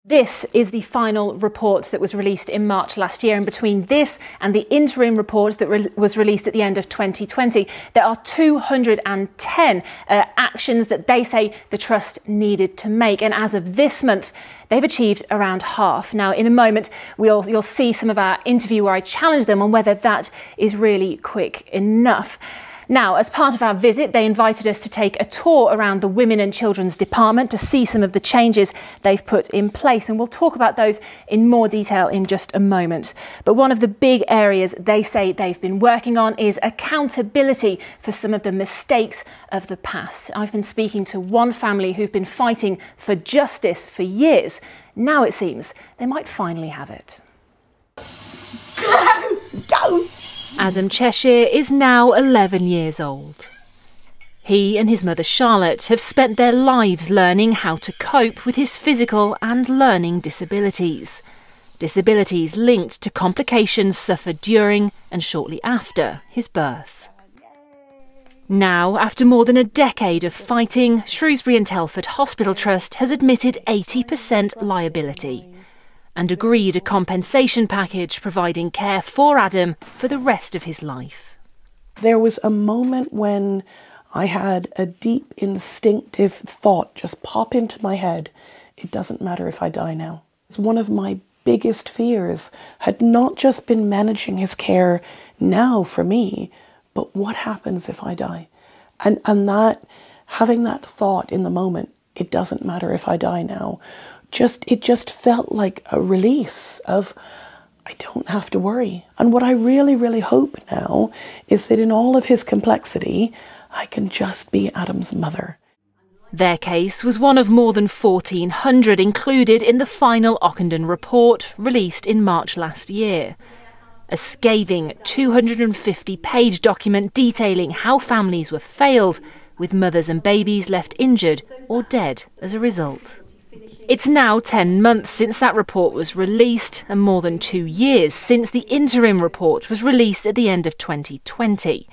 This is the final report that was released in March last year, and between this and the interim report that was released at the end of 2020, there are 210 actions that they say the Trust needed to make, and as of this month, they've achieved around half. Now, in a moment, you'll see some of our interview where I challenge them on whether that is really quick enough. Now, as part of our visit, they invited us to take a tour around the Women and Children's Department to see some of the changes they've put in place. And we'll talk about those in more detail in just a moment. But one of the big areas they say they've been working on is accountability for some of the mistakes of the past. I've been speaking to one family who've been fighting for justice for years. Now it seems they might finally have it. Go! Adam Cheshire is now 11 years old. He and his mother Charlotte have spent their lives learning how to cope with his physical and learning disabilities. Disabilities linked to complications suffered during and shortly after his birth. Now, after more than a decade of fighting, Shrewsbury Telford Hospital Trust has admitted 80% liability and agreed a compensation package providing care for Adam for the rest of his life. There was a moment when I had a deep instinctive thought just pop into my head. It doesn't matter if I die now. One of my biggest fears had not just been managing his care now for me, but what happens if I die? And that, having that thought in the moment, it doesn't matter if I die now, it just felt like a release of, I don't have to worry. And what I really, really hope now is that in all of his complexity, I can just be Adam's mother. Their case was one of more than 1,400 included in the final Ockenden Report released in March last year. A scathing 250-page document detailing how families were failed, with mothers and babies left injured or dead as a result. It's now 10 months since that report was released and more than 2 years since the interim report was released at the end of 2020.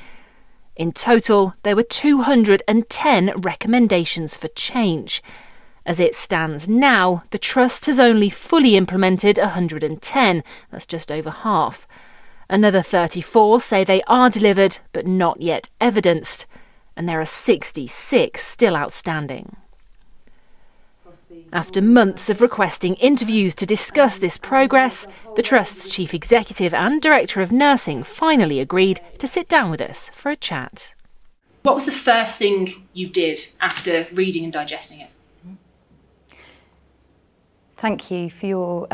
In total, there were 210 recommendations for change. As it stands now, the Trust has only fully implemented 110, that's just over half. Another 34 say they are delivered but not yet evidenced, and there are 66 still outstanding. After months of requesting interviews to discuss this progress, the Trust's Chief Executive and Director of Nursing finally agreed to sit down with us for a chat. What was the first thing you did after reading and digesting it? Thank you for your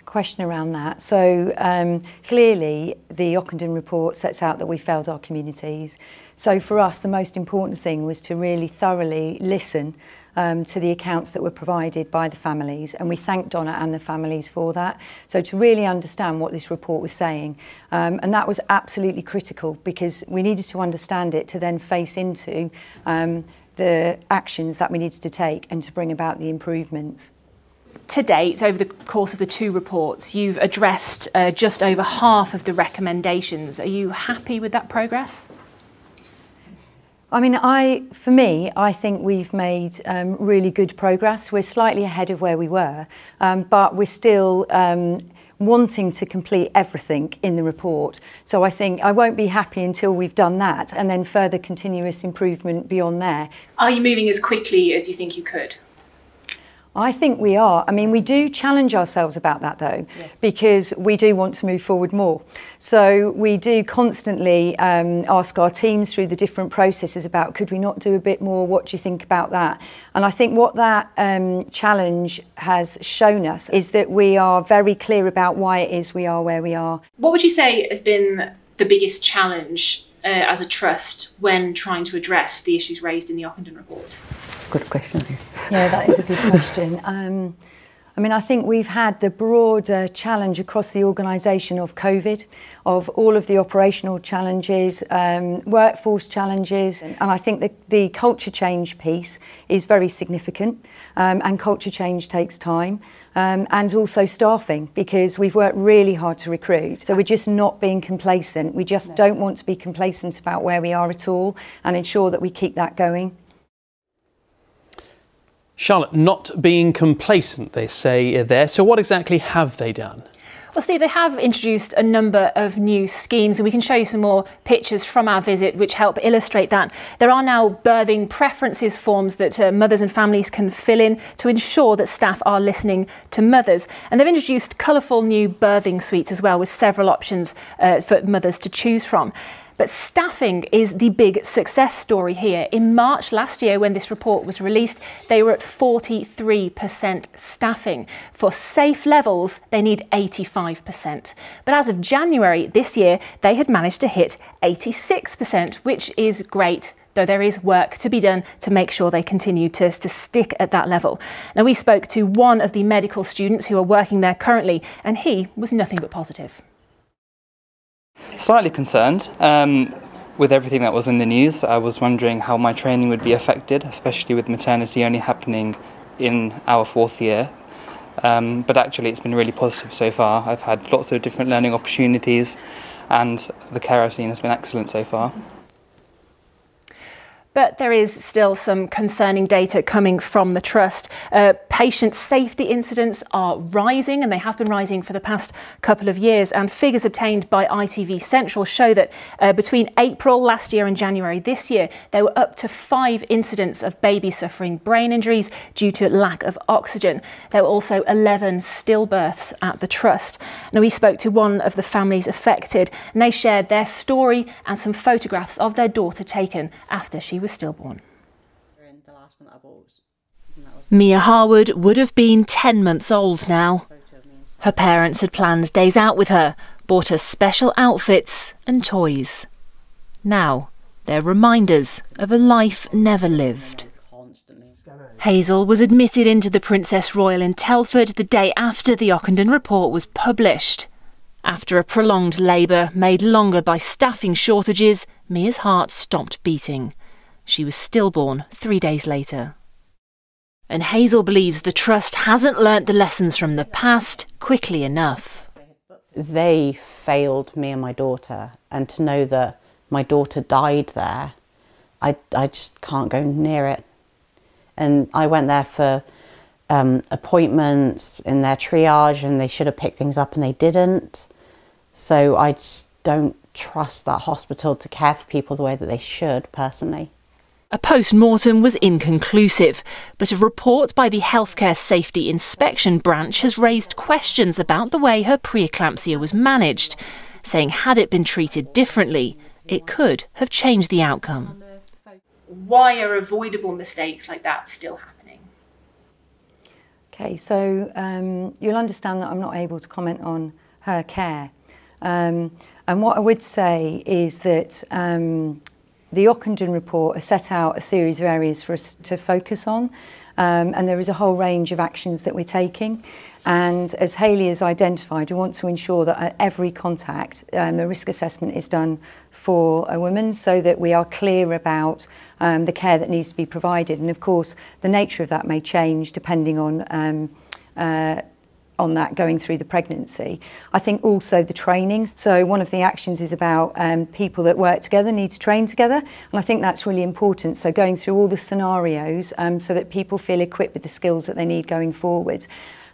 question around that. So clearly the Ockenden Report sets out that we failed our communities. So for us, the most important thing was to really thoroughly listen to the accounts that were provided by the families, and we thank Donna and the families for that. So to really understand what this report was saying, and that was absolutely critical because we needed to understand it to then face into the actions that we needed to take and to bring about the improvements. To date, over the course of the 2 reports, you've addressed just over half of the recommendations. Are you happy with that progress? I mean, for me, I think we've made really good progress. We're slightly ahead of where we were, but we're still wanting to complete everything in the report. So I think I won't be happy until we've done that, and then further continuous improvement beyond there. Are you moving as quickly as you think you could? I think we are. I mean, we do challenge ourselves about that though, because we do want to move forward more. So we do constantly ask our teams through the different processes about, could we not do a bit more? What do you think about that? And I think what that challenge has shown us is that we are very clear about why it is we are where we are. What would you say has been the biggest challenge as a trust when trying to address the issues raised in the Ockenden Report? Good question. Yeah, that is a good question. I mean, I think we've had the broader challenge across the organisation of COVID, of all of the operational challenges, workforce challenges, and I think the culture change piece is very significant, and culture change takes time, and also staffing, because we've worked really hard to recruit. So we're just not being complacent. We just don't want to be complacent about where we are at all and ensure that we keep that going. Charlotte, not being complacent, they say there. So what exactly have they done? Well, Steve, they have introduced a number of new schemes, and we can show you some more pictures from our visit which help illustrate that. There are now birthing preferences forms that mothers and families can fill in to ensure that staff are listening to mothers. And they've introduced colourful new birthing suites as well, with several options for mothers to choose from. But staffing is the big success story here. In March last year, when this report was released, they were at 43% staffing. For safe levels, they need 85%. But as of January this year, they had managed to hit 86%, which is great, though there is work to be done to make sure they continue to stick at that level. Now, we spoke to one of the medical students who are working there currently, and he was nothing but positive. Slightly concerned with everything that was in the news. I was wondering how my training would be affected, especially with maternity only happening in our 4th year. But actually it's been really positive so far. I've had lots of different learning opportunities and the care I've seen has been excellent so far. But there is still some concerning data coming from the Trust. Patient safety incidents are rising, and they have been rising for the past couple of years. And figures obtained by ITV Central show that between April last year and January this year, there were up to 5 incidents of babies suffering brain injuries due to lack of oxygen. There were also 11 stillbirths at the Trust. Now, we spoke to one of the families affected, and they shared their story and some photographs of their daughter taken after she was stillborn. Mia Harwood would have been 10 months old now. Her parents had planned days out with her, bought her special outfits and toys. Now they're reminders of a life never lived. Hazel was admitted into the Princess Royal in Telford the day after the Ockenden Report was published. After a prolonged labour made longer by staffing shortages, Mia's heart stopped beating. She was stillborn 3 days later. And Hazel believes the Trust hasn't learnt the lessons from the past quickly enough. They failed me and my daughter, and to know that my daughter died there, I just can't go near it. And I went there for appointments in their triage, and they should have picked things up and they didn't. So I just don't trust that hospital to care for people the way that they should, personally. A post-mortem was inconclusive, but a report by the Healthcare Safety Inspection Branch has raised questions about the way her preeclampsia was managed, saying had it been treated differently, it could have changed the outcome. Why are avoidable mistakes like that still happening? Okay, so you'll understand that I'm not able to comment on her care. And what I would say is that the Ockenden Report has set out a series of areas for us to focus on, and there is a whole range of actions that we're taking. And as Hayley has identified, we want to ensure that at every contact, a risk assessment is done for a woman so that we are clear about the care that needs to be provided. And of course, the nature of that may change depending on that going through the pregnancy. I think also the training. So one of the actions is about people that work together need to train together, and I think that's really important. So going through all the scenarios so that people feel equipped with the skills that they need going forward.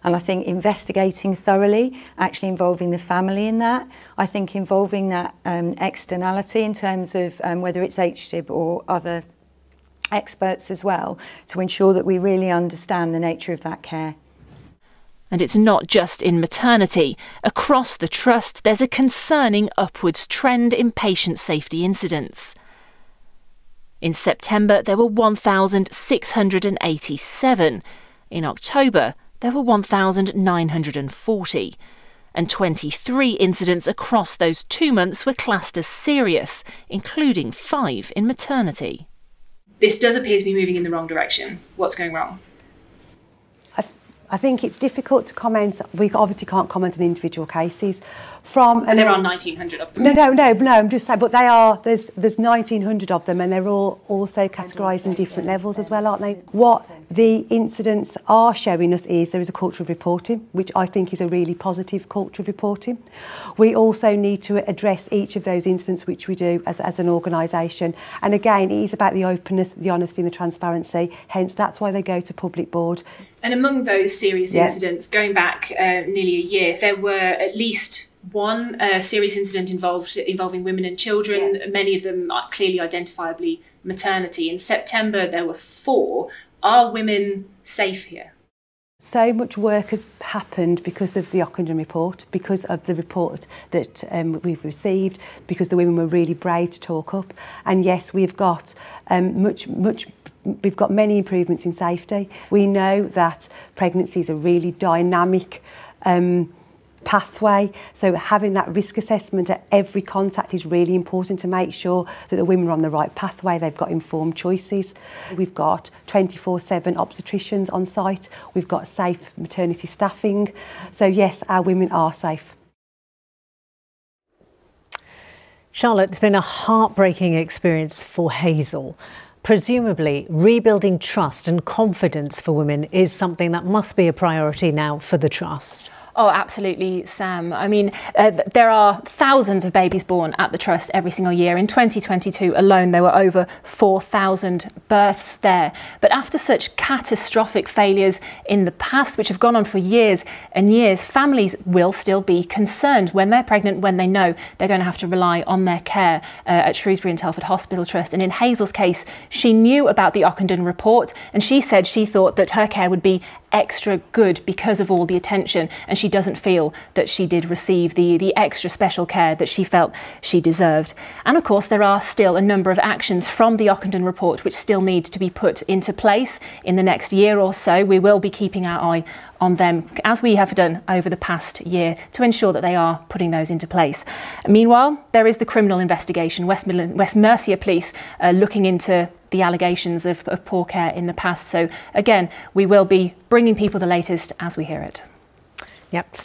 And I think investigating thoroughly, actually involving the family in that. I think involving that externality in terms of whether it's HDIB or other experts as well, to ensure that we really understand the nature of that care. And it's not just in maternity. Across the Trust, there's a concerning upwards trend in patient safety incidents. In September, there were 1,687. In October, there were 1,940. And 23 incidents across those 2 months were classed as serious, including 5 in maternity. This does appear to be moving in the wrong direction. What's going wrong? I think it's difficult to comment. We obviously can't comment on individual cases. And there are 1,900 of them. No. I'm just saying, but they are. There's 1,900 of them, and they're all also categorised in different levels as well, aren't they? What the incidents are showing us is there is a culture of reporting, which I think is a really positive culture of reporting. We also need to address each of those incidents, which we do as an organisation. And again, it is about the openness, the honesty, and the transparency. Hence, that's why they go to public board. And among those serious incidents, going back nearly a year, there were at least one serious incident involving women and children, many of them are clearly identifiably maternity. In September, there were 4. Are women safe here? So much work has happened because of the Ockenden Report, because of the report that we've received, because the women were really brave to talk up. And yes, we've got we've got many improvements in safety. We know that pregnancy is a really dynamic pathway, so having that risk assessment at every contact is really important to make sure that the women are on the right pathway, they've got informed choices. We've got 24/7 obstetricians on site, we've got safe maternity staffing, so yes, our women are safe. Charlotte, it's been a heartbreaking experience for Hazel. Presumably, rebuilding trust and confidence for women is something that must be a priority now for the Trust. Oh, absolutely, Sam. I mean, there are thousands of babies born at the Trust every single year. In 2022 alone, there were over 4,000 births there. But after such catastrophic failures in the past, which have gone on for years and years, families will still be concerned when they're pregnant, when they know they're going to have to rely on their care at Shrewsbury and Telford Hospital Trust. And in Hazel's case, she knew about the Ockenden Report, and she said she thought that her care would be extra good because of all the attention, and she doesn't feel that she did receive the extra special care that she felt she deserved. And of course, there are still a number of actions from the Ockenden Report which still need to be put into place in the next year or so. We will be keeping our eye on them, as we have done over the past year, to ensure that they are putting those into place. Meanwhile, there is the criminal investigation. West Mercia Police looking into the allegations of poor care in the past. So again, we will be bringing people the latest as we hear it. Yep.